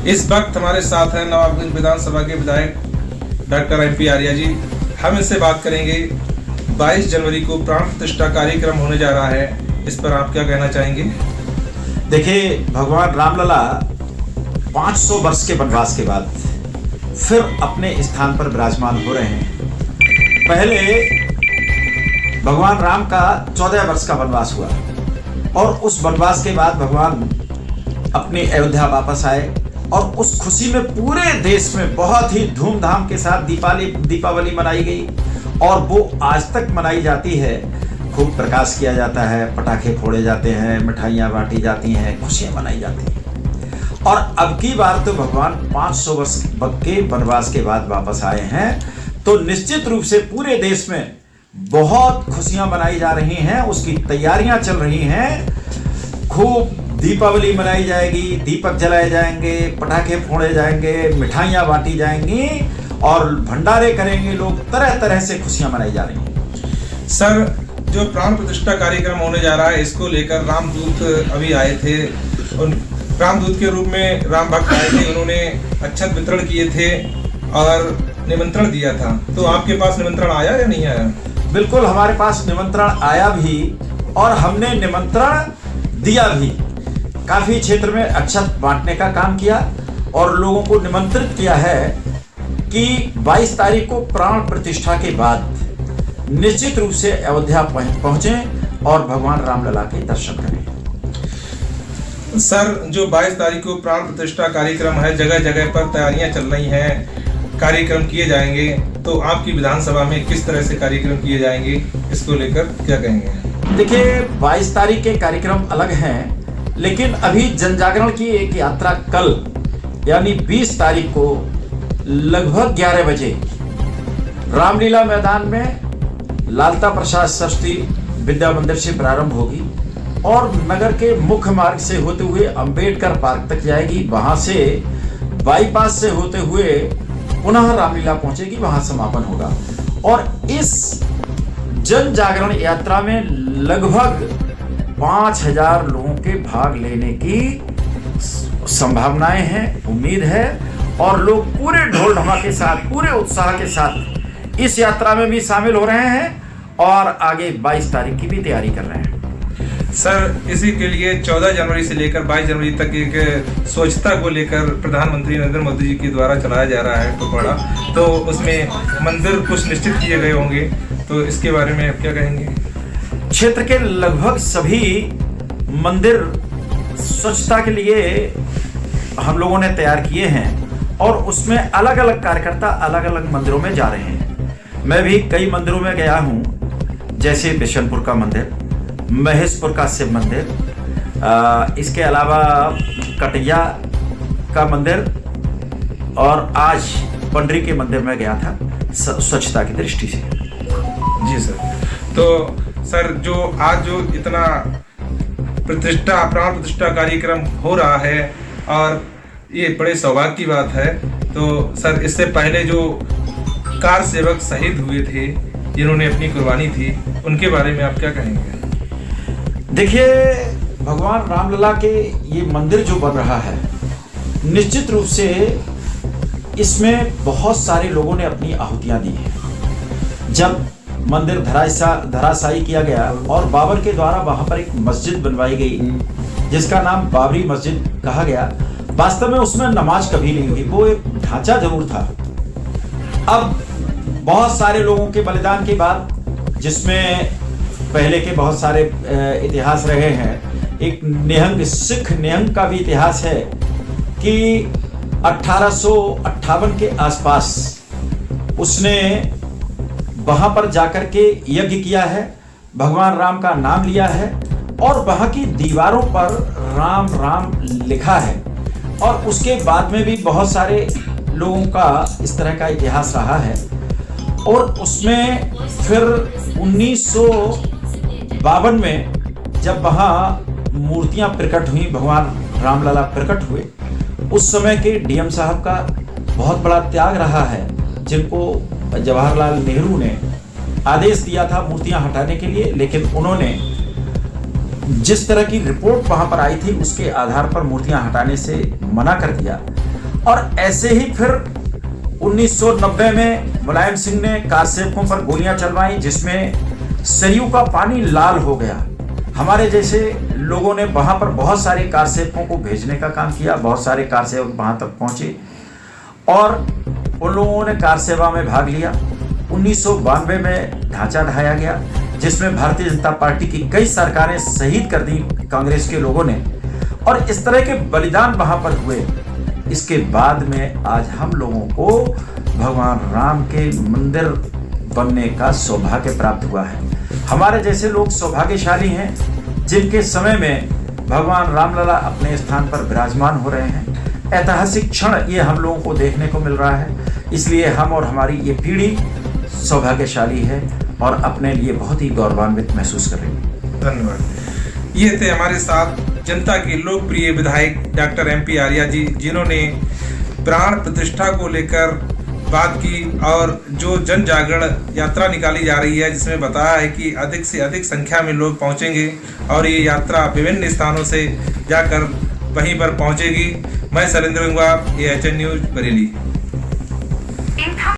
इस वक्त हमारे साथ हैं नवाबगंज विधानसभा के विधायक डॉक्टर MP आर्या जी। हम इससे बात करेंगे 22 जनवरी को प्राण प्रतिष्ठा कार्यक्रम होने जा रहा है, इस पर आप क्या कहना चाहेंगे? देखिए, भगवान रामलला 500 वर्ष के वनवास के बाद फिर अपने स्थान पर विराजमान हो रहे हैं। पहले भगवान राम का 14 वर्ष का वनवास हुआ और उस वनवास के बाद भगवान अपनी अयोध्या वापस आए और उस खुशी में पूरे देश में बहुत ही धूमधाम के साथ दीपावली मनाई गई और वो आज तक मनाई जाती है। खूब प्रकाश किया जाता है, पटाखे फोड़े जाते हैं, मिठाइयाँ बांटी जाती हैं, खुशियाँ मनाई जाती हैं। और अब की बार तो भगवान 500 वर्ष के वनवास के बाद वापस आए हैं, तो निश्चित रूप से पूरे देश में बहुत खुशियाँ मनाई जा रही हैं, उसकी तैयारियाँ चल रही हैं। खूब दीपावली मनाई जाएगी, दीपक जलाए जाएंगे, पटाखे फोड़े जाएंगे, मिठाइयाँ बांटी जाएंगी और भंडारे करेंगे लोग, तरह तरह से खुशियाँ मनाई जा रही हैं। सर, जो प्राण प्रतिष्ठा कार्यक्रम होने जा रहा है, इसको लेकर रामदूत अभी आए थे। रामदूत के रूप में राम भक्त आए थे, उन्होंने अक्षत वितरण किए थे और निमंत्रण दिया था। तो आपके पास निमंत्रण आया या नहीं आया? बिल्कुल, हमारे पास निमंत्रण आया भी और हमने निमंत्रण दिया भी। काफी क्षेत्र में अक्षत बांटने का काम किया और लोगों को निमंत्रित किया है कि 22 तारीख को प्राण प्रतिष्ठा के बाद निश्चित रूप से अयोध्या पहुंचें और भगवान रामलला के दर्शन करें। सर, जो 22 तारीख को प्राण प्रतिष्ठा कार्यक्रम है, जगह जगह पर तैयारियां चल रही हैं, कार्यक्रम किए जाएंगे, तो आपकी विधानसभा में किस तरह से कार्यक्रम किए जाएंगे, इसको लेकर क्या कहेंगे? देखिए, 22 तारीख के कार्यक्रम अलग हैं, लेकिन अभी जन जागरण की एक यात्रा कल यानी 20 तारीख को लगभग 11 बजे रामलीला मैदान में लालता प्रसाद सरस्वती विद्या मंदिर से प्रारंभ होगी और नगर के मुख्य मार्ग से होते हुए अंबेडकर पार्क तक जाएगी। वहां से बाईपास से होते हुए पुनः रामलीला पहुंचेगी, वहां समापन होगा। और इस जन जागरण यात्रा में लगभग 5000 लोगों के भाग लेने की संभावनाएं हैं, उम्मीद है। और लोग पूरे ढोल ढमाके के साथ, पूरे उत्साह के साथ इस यात्रा में भी शामिल हो रहे हैं और आगे 22 तारीख की भी तैयारी कर रहे हैं। सर, इसी के लिए 14 जनवरी से लेकर 22 जनवरी तक एक स्वच्छता को लेकर प्रधानमंत्री नरेंद्र मोदी जी के द्वारा चलाया जा रहा है पखवाड़ा, तो उसमें मंदिर कुछ निश्चित किए गए होंगे, तो इसके बारे में आप क्या कहेंगे? क्षेत्र के लगभग सभी मंदिर स्वच्छता के लिए हम लोगों ने तैयार किए हैं और उसमें अलग अलग कार्यकर्ता अलग अलग मंदिरों में जा रहे हैं। मैं भी कई मंदिरों में गया हूं, जैसे बिशनपुर का मंदिर, महेशपुर का शिव मंदिर, इसके अलावा कटिया का मंदिर और आज पंडरी के मंदिर में गया था स्वच्छता की दृष्टि से। जी सर। तो सर, जो आज जो इतना प्राण प्रतिष्ठा कार्यक्रम हो रहा है और ये बड़े सौभाग्य की बात है, तो सर इससे पहले जो कार सेवक शहीद हुए थे, जिन्होंने अपनी कुर्बानी थी, उनके बारे में आप क्या कहेंगे? देखिए, भगवान रामलला के ये मंदिर जो बन रहा है, निश्चित रूप से इसमें बहुत सारे लोगों ने अपनी आहुतियां दी हैं। जब मंदिर धराशायी किया गया और बाबर के द्वारा वहां पर एक मस्जिद बनवाई गई जिसका नाम बाबरी मस्जिद कहा गया, वास्तव में उसमें नमाज कभी नहीं हुई, वो एक ढांचा जरूर था। अब बहुत सारे लोगों के बलिदान के बाद, जिसमें पहले के बहुत सारे इतिहास रहे हैं, एक निहंग सिख निहंग का भी इतिहास है कि 1858 के आसपास उसने वहां पर जाकर के यज्ञ किया है, भगवान राम का नाम लिया है और वहां की दीवारों पर राम राम लिखा है। और उसके बाद में भी बहुत सारे लोगों का इस तरह का इतिहास रहा है। और उसमें फिर 1952 में जब वहां मूर्तियां प्रकट हुई, भगवान रामलला प्रकट हुए, उस समय के डीएम साहब का बहुत बड़ा त्याग रहा है, जिनको जवाहरलाल नेहरू ने आदेश दिया था मूर्तियां हटाने के लिए, लेकिन उन्होंने जिस तरह की रिपोर्ट वहां पर आई थी उसके आधार पर मूर्तियां हटाने से मना कर दिया। और ऐसे ही फिर 1990 में मुलायम सिंह ने कारसेवकों पर गोलियां चलवाई, जिसमें सरयू का पानी लाल हो गया। हमारे जैसे लोगों ने वहां पर बहुत सारे कारसेवकों को भेजने का काम किया, बहुत सारे कारसेवक वहां तक पहुंचे और उन लोगों ने कार सेवा में भाग लिया। 1992 में ढांचा ढाया गया, जिसमें भारतीय जनता पार्टी की कई सरकारें शहीद कर दी कांग्रेस के लोगों ने, और इस तरह के बलिदान वहां पर हुए। इसके बाद में आज हम लोगों को भगवान राम के मंदिर बनने का सौभाग्य प्राप्त हुआ है। हमारे जैसे लोग सौभाग्यशाली हैं जिनके समय में भगवान रामलला अपने स्थान पर विराजमान हो रहे हैं। ऐतिहासिक क्षण ये हम लोगों को देखने को मिल रहा है, इसलिए हम और हमारी ये पीढ़ी सौभाग्यशाली है और अपने लिए बहुत ही गौरवान्वित महसूस कर रही है। धन्यवाद। ये थे हमारे साथ जनता के लोकप्रिय विधायक डॉक्टर MP आर्या जी, जिन्होंने प्राण प्रतिष्ठा को लेकर बात की और जो जन जागरण यात्रा निकाली जा रही है, जिसमें बताया है कि अधिक से अधिक संख्या में लोग पहुंचेंगे और ये यात्रा विभिन्न स्थानों से जाकर वहीं पर पहुंचेगी। मैं शैलेंद्र गंगवा, AHN न्यूज़ बरेली।